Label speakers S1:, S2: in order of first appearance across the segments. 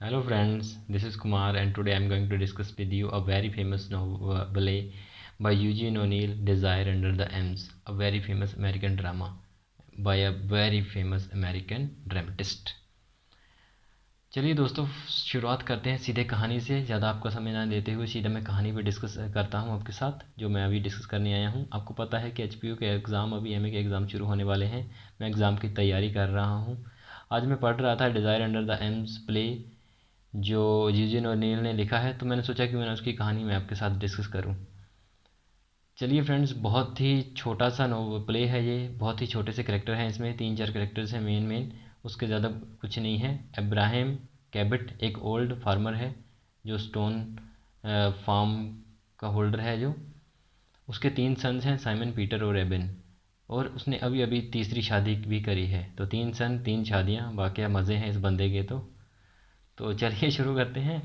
S1: Hello friends, this is Kumar and today I am going to discuss with you a very famous novel by Eugene O'Neill, Desire Under the Ems, a very famous American drama by a very famous American dramatist. चलिए दोस्तों, शुरुआत करते हैं सीधे कहानी से। ज़्यादा आपका समय ना लेते हुए सीधा मैं कहानी पे डिस्कस करता हूँ आपके साथ, जो मैं अभी डिस्कस करने आया हूँ। आपको पता है कि एचपीयू के एग्ज़ाम, अभी एमए के एग्ज़ाम शुरू होने वाले हैं। मैं एग्ज़ाम की तैयारी कर रहा हूँ। आज मैं पढ़ रहा था desire under the AIIMS play, जो यूजीन ओनील ने लिखा है, तो मैंने सोचा कि मैं उसकी कहानी मैं आपके साथ डिस्कस करूं। चलिए फ्रेंड्स, बहुत ही छोटा सा नोवेल प्ले है ये। बहुत ही छोटे से करेक्टर हैं इसमें, 3-4 करेक्टर्स हैं मेन मेन, उसके ज़्यादा कुछ नहीं है। अब्राहम कैबट एक ओल्ड फार्मर है, जो स्टोन फार्म का होल्डर है। जो उसके 3 सन्स हैं, साइमन, पीटर और एबन। और उसने अभी अभी तीसरी शादी भी करी है। तो 3 सन 3 शादियाँ, वाकई मज़े हैं इस बंदे के। तो चलिए शुरू करते हैं।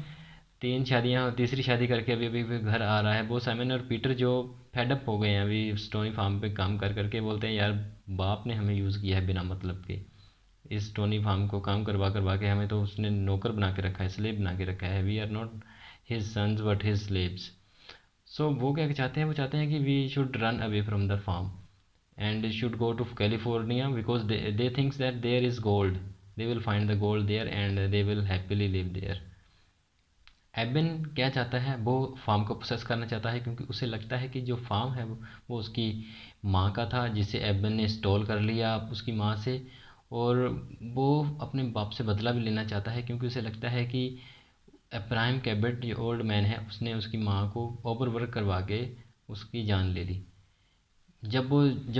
S1: 3 शादियाँ, तीसरी शादी करके अभी अभी भी घर आ रहा है वो साइमन और पीटर, जो फेडअप हो गए हैं अभी स्टोनी फार्म पे काम कर करके। बोलते हैं यार, बाप ने हमें यूज़ किया है बिना मतलब के। इस स्टोनी फार्म को काम करवा करवा के हमें तो उसने नौकर बना के रखा है, स्लेव बना के रखा है। We are not his sons but his slaves. So वो क्या चाहते हैं, वो चाहते हैं कि we should run away from the farm and should go to California because they thinks that there is gold. They will find the gold there and they will happily live there. एबन क्या चाहता है, वो farm को process करना चाहता है, क्योंकि उसे लगता है कि जो फार्म है वो उसकी माँ का था, जिसे एबन ने स्टॉल कर लिया उसकी माँ से। और वो अपने बाप से बदला भी लेना चाहता है, क्योंकि उसे लगता है कि अब्राहम कैबट जो ओल्ड मैन है, उसने उसकी माँ को ओवरवर्क करवा के उसकी जान ले ली। जब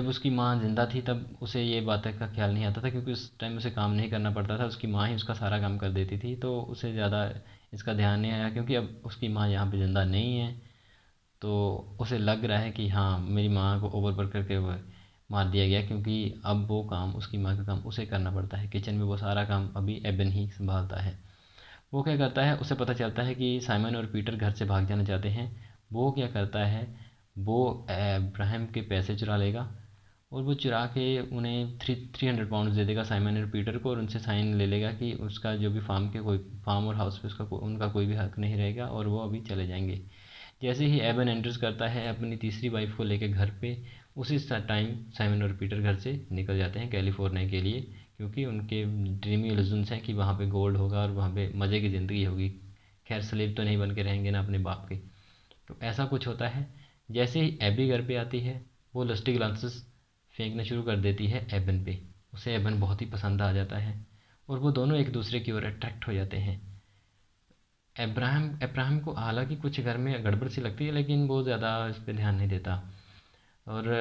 S1: उसकी माँ ज़िंदा थी तब उसे ये बात का ख्याल नहीं आता था, क्योंकि उस टाइम उसे काम नहीं करना पड़ता था। उसकी माँ ही उसका सारा काम कर देती थी, तो उसे ज़्यादा इसका ध्यान नहीं आया। क्योंकि अब उसकी माँ यहाँ पे ज़िंदा नहीं है, तो उसे लग रहा है कि हाँ, मेरी माँ को ओवरवर्क करके वो मार दिया गया, क्योंकि अब वो काम, उसकी माँ का काम उसे करना पड़ता है। किचन में वो सारा काम अभी एबन ही संभालता है। वो क्या करता है, उसे पता चलता है कि साइमन और पीटर घर से भाग जाना चाहते हैं। वो क्या करता है, वो अब्राहम के पैसे चुरा लेगा, और वो चुरा के उन्हें 300 पाउंड दे देगा साइमन और पीटर को, और उनसे साइन ले लेगा कि उसका जो भी फार्म और हाउस पे उनका कोई भी हक नहीं रहेगा, और वो अभी चले जाएंगे। जैसे ही एबन एंटर्स करता है अपनी तीसरी वाइफ को लेकर घर पे, उसी टाइम साइमन और पीटर घर से निकल जाते हैं कैलिफोर्निया के लिए, क्योंकि उनके ड्रीमी इल्यूजन्स हैं कि वहाँ पे गोल्ड होगा और वहाँ पे मज़े की ज़िंदगी होगी। खैर, स्लेव तो नहीं बन के रहेंगे ना अपने बाप के। तो ऐसा कुछ होता है। जैसे ही एबी घर पे आती है, वो लस्टी ग्लासेस फेंकना शुरू कर देती है एबन पे। उसे एबन बहुत ही पसंद आ जाता है, और वो दोनों एक दूसरे की ओर अट्रैक्ट हो जाते हैं। अब्राहम अब्राहम को हालांकि कुछ घर में गड़बड़ सी लगती है, लेकिन वो ज़्यादा इस पर ध्यान नहीं देता। और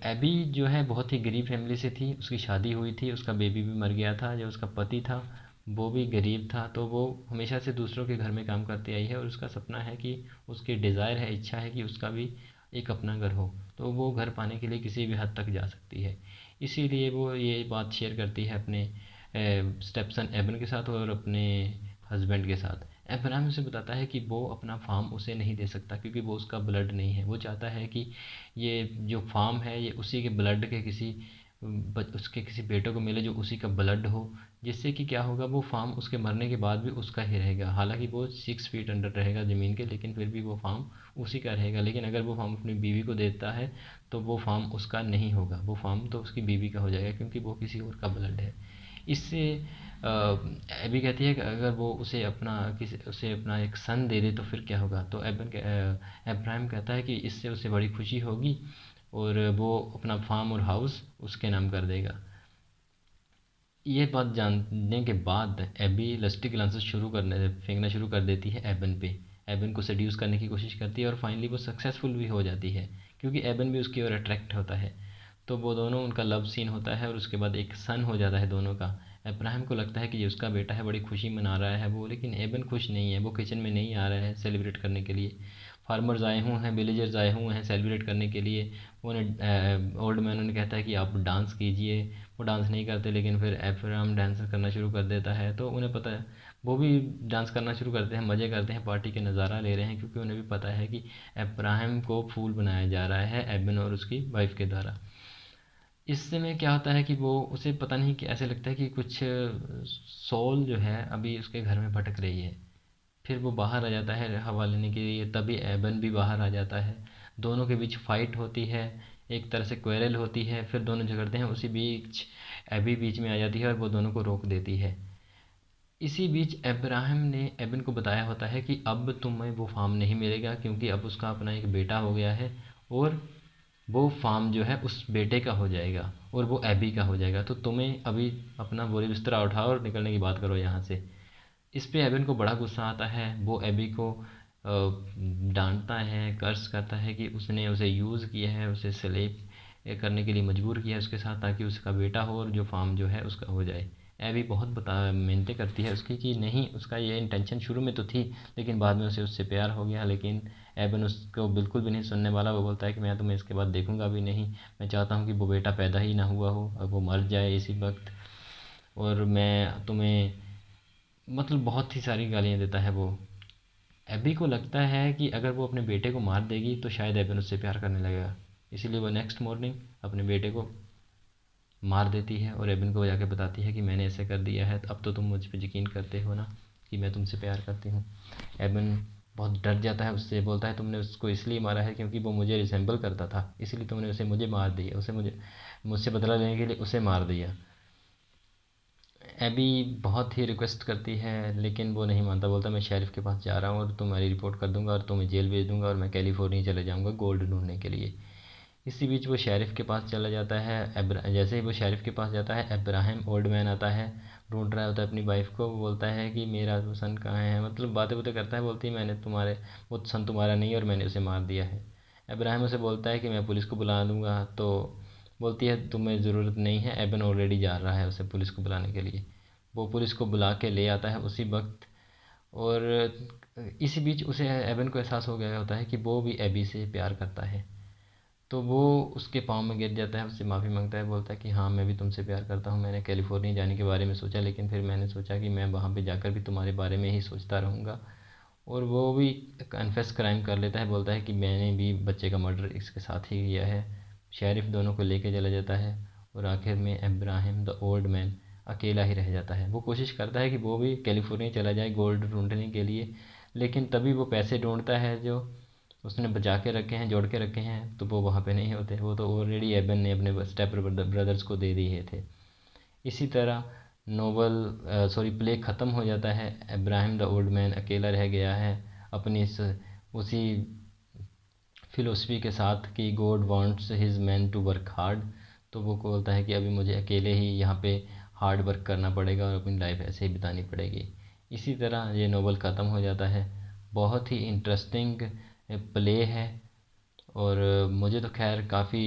S1: एबी जो है बहुत ही गरीब फैमिली से थी, उसकी शादी हुई थी, उसका बेबी भी मर गया था। जो उसका पति था वो भी गरीब था, तो वो हमेशा से दूसरों के घर में काम करती आई है, और उसका सपना है कि, उसकी डिज़ायर है, इच्छा है कि उसका भी एक अपना घर हो। तो वो घर पाने के लिए किसी भी हद तक जा सकती है। इसीलिए वो ये बात शेयर करती है अपने स्टेपसन एबन के साथ और अपने हस्बैंड के साथ। अब्राहम उसे बताता है कि वो अपना फार्म उसे नहीं दे सकता, क्योंकि वो उसका ब्लड नहीं है। वो चाहता है कि ये जो फार्म है ये उसी के ब्लड के किसी उसके किसी बेटे को मिले, जो उसी का ब्लड हो। जिससे कि क्या होगा, वो फार्म उसके मरने के बाद भी उसका ही रहेगा। हालांकि वो 6 फीट अंडर रहेगा ज़मीन के, लेकिन फिर भी वो फार्म उसी का रहेगा। लेकिन अगर वो फार्म अपनी बीवी को देता है, तो वो फार्म उसका नहीं होगा, वो फार्म तो उसकी बीवी का हो जाएगा, क्योंकि वो किसी और का ब्लड है। इससे एबी कहती है कि अगर वो उसे अपना एक सन दे दे तो फिर क्या होगा। तो अब्राहम कहता है कि इससे उसे बड़ी खुशी होगी, और वो अपना फार्म और हाउस उसके नाम कर देगा। ये बात जानने के बाद एबी लस्टिक लांसेस फेंकना शुरू कर देती है एबन पे। एबन को सेड्यूस करने की कोशिश करती है, और फाइनली वो सक्सेसफुल भी हो जाती है, क्योंकि एबन भी उसकी ओर अट्रैक्ट होता है। तो वो दोनों, उनका लव सीन होता है, और उसके बाद एक सन हो जाता है दोनों का। अब्राहम को लगता है कि ये उसका बेटा है, बड़ी खुशी मना रहा है वो, लेकिन एबन खुश नहीं है। वो किचन में नहीं आ रहा है सेलिब्रेट करने के लिए। फार्मर्स आए हुए हैं, विलेजर्स आए हुए हैं सेलिब्रेट करने के लिए। उन्हें ओल्ड मैन उन्हें कहता है कि आप डांस कीजिए। वो डांस नहीं करते, लेकिन फिर अब्राहम डांस करना शुरू कर देता है। तो उन्हें पता है, वो भी डांस करना शुरू करते हैं, मज़े करते हैं, पार्टी के नज़ारा ले रहे हैं, क्योंकि उन्हें भी पता है कि अब्राहम को फूल बनाया जा रहा है एबन और उसकी वाइफ के द्वारा। इससे में क्या होता है कि वो उसे पता नहीं कि ऐसे लगता है कि कुछ सोल जो है अभी उसके घर में भटक रही है। फिर वो बाहर आ जाता है हवा लेने के लिए, तभी एबन भी बाहर आ जाता है। दोनों के बीच फाइट होती है, एक तरह से क्वेरल होती है, फिर दोनों झगड़ते हैं। उसी बीच एबी बीच में आ जाती है और वो दोनों को रोक देती है। इसी बीच अब्राहम ने एबन को बताया होता है कि अब तुम्हें वो फार्म नहीं मिलेगा, क्योंकि अब उसका अपना एक बेटा हो गया है और वो फार्म जो है उस बेटे का हो जाएगा और वो एबी का हो जाएगा। तो तुम्हें अभी अपना बोरी बिस्तरा उठाओ और निकलने की बात करो यहाँ से। इस पे एबन को बड़ा गुस्सा आता है। वो एबी को डांटता है, कर्स करता है कि उसने उसे यूज़ किया है, उसे स्लेव करने के लिए मजबूर किया है उसके साथ, ताकि उसका बेटा हो और जो फार्म जो है उसका हो जाए। एबी बहुत बता मिन्नतें करती है उसकी कि नहीं, उसका ये इंटेंशन शुरू में तो थी, लेकिन बाद में उसे उससे प्यार हो गया। लेकिन एबन उसको बिल्कुल भी नहीं सुनने वाला। वो बोलता है कि मैं तुम्हें इसके बाद देखूंगा भी नहीं, मैं चाहता हूँ कि वो बेटा पैदा ही ना हुआ हो, अब वो मर जाए इसी वक्त, और मैं तुम्हें, मतलब बहुत ही सारी गालियाँ देता है वो। एबी को लगता है कि अगर वो अपने बेटे को मार देगी तो शायद एबन उससे प्यार करने लगेगा। इसीलिए वो नेक्स्ट मॉर्निंग अपने बेटे को मार देती है और एबन को जाके बताती है कि मैंने ऐसे कर दिया है, अब तो तुम मुझ पर यकीन करते हो ना कि मैं तुमसे प्यार करती हूँ। एबन बहुत डर जाता है उससे, बोलता है तुमने उसको इसलिए मारा है क्योंकि वो मुझे रिसेंबल करता था, इसलिए तुमने उसे मुझे मार दिया, उसे मुझसे बदला लेने के लिए उसे मार दिया। एबी बहुत ही रिक्वेस्ट करती है लेकिन वो नहीं मानता। बोलता मैं शेरिफ के पास जा रहा हूँ और तुम्हारी रिपोर्ट कर दूंगा और तुम्हें जेल भेज दूंगा और मैं कैलिफोर्निया चले जाऊँगा गोल्ड ढूंढने के लिए। इसी बीच वो शेरिफ के पास चला जाता है। जैसे ही वो शेरिफ के पास जाता है, अब्राहम ओल्ड मैन आता है, ढूंढ रहा होता है अपनी वाइफ को। वो बोलता है कि मेरा सन कहाँ है, मतलब बातें बातें करता है। बोलती है मैंने तुम्हारे, वो सन तुम्हारा नहीं है और मैंने उसे मार दिया है। अब्राहम उसे बोलता है कि मैं पुलिस को बुला दूंगा। तो बोलती है तुम्हें ज़रूरत नहीं है, एबन ऑलरेडी जा रहा है उसे पुलिस को बुलाने के लिए। वो पुलिस को बुला के ले आता है उसी वक्त। और इसी बीच उसे एबन को एहसास हो गया होता है कि वो भी एबी से प्यार करता है। तो वो उसके पाँव में गिर जाता है, उससे माफ़ी मांगता है, बोलता है कि हाँ मैं भी तुमसे प्यार करता हूँ, मैंने कैलिफोर्निया जाने के बारे में सोचा, लेकिन फिर मैंने सोचा कि मैं वहाँ पे जाकर भी तुम्हारे बारे में ही सोचता रहूँगा। और वो भी कन्फेस क्राइम कर लेता है, बोलता है कि मैंने भी बच्चे का मर्डर इसके साथ ही किया है। शेरिफ दोनों को लेके चला जाता है और आखिर में अब्राहम द ओल्ड मैन अकेला ही रह जाता है। वो कोशिश करता है कि वो भी कैलिफोर्निया चला जाए गोल्ड ढूंढने के लिए, लेकिन तभी वो पैसे ढूंढता है जो उसने बचा के रखे हैं, जोड़ के रखे हैं, तो वो वहाँ पे नहीं होते। वो तो ऑलरेडी एबन ने अपने स्टेप ब्रदर्स को दे दिए थे। इसी तरह प्ले ख़त्म हो जाता है। अब्राहम द ओल्ड मैन अकेला रह गया है अपनी इस उसी फिलोसफी के साथ कि God wants his man to work hard. तो वो बोलता है कि अभी मुझे अकेले ही यहाँ पे हार्ड वर्क करना पड़ेगा और अपनी लाइफ ऐसे ही बितानी पड़ेगी। इसी तरह ये नोवेल ख़त्म हो जाता है। बहुत ही इंटरेस्टिंग प्ले है और मुझे तो खैर काफ़ी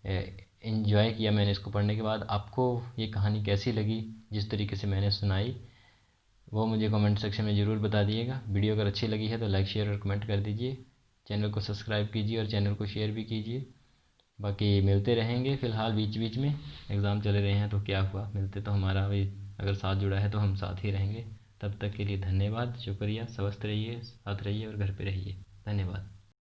S1: इन्जॉय किया मैंने इसको पढ़ने के बाद। आपको ये कहानी कैसी लगी जिस तरीके से मैंने सुनाई, वो मुझे कमेंट सेक्शन में ज़रूर बता दिएगा। वीडियो अगर अच्छी लगी है तो लाइक शेयर और कमेंट कर दीजिए। चैनल को सब्सक्राइब कीजिए और चैनल को शेयर भी कीजिए। बाकी मिलते रहेंगे, फ़िलहाल बीच बीच में एग्ज़ाम चले रहे हैं तो क्या हुआ, मिलते तो हमारा भी अगर साथ जुड़ा है तो हम साथ ही रहेंगे। तब तक के लिए धन्यवाद, शुक्रिया, स्वस्थ रहिए, साथ रहिए और घर पे रहिए। धन्यवाद।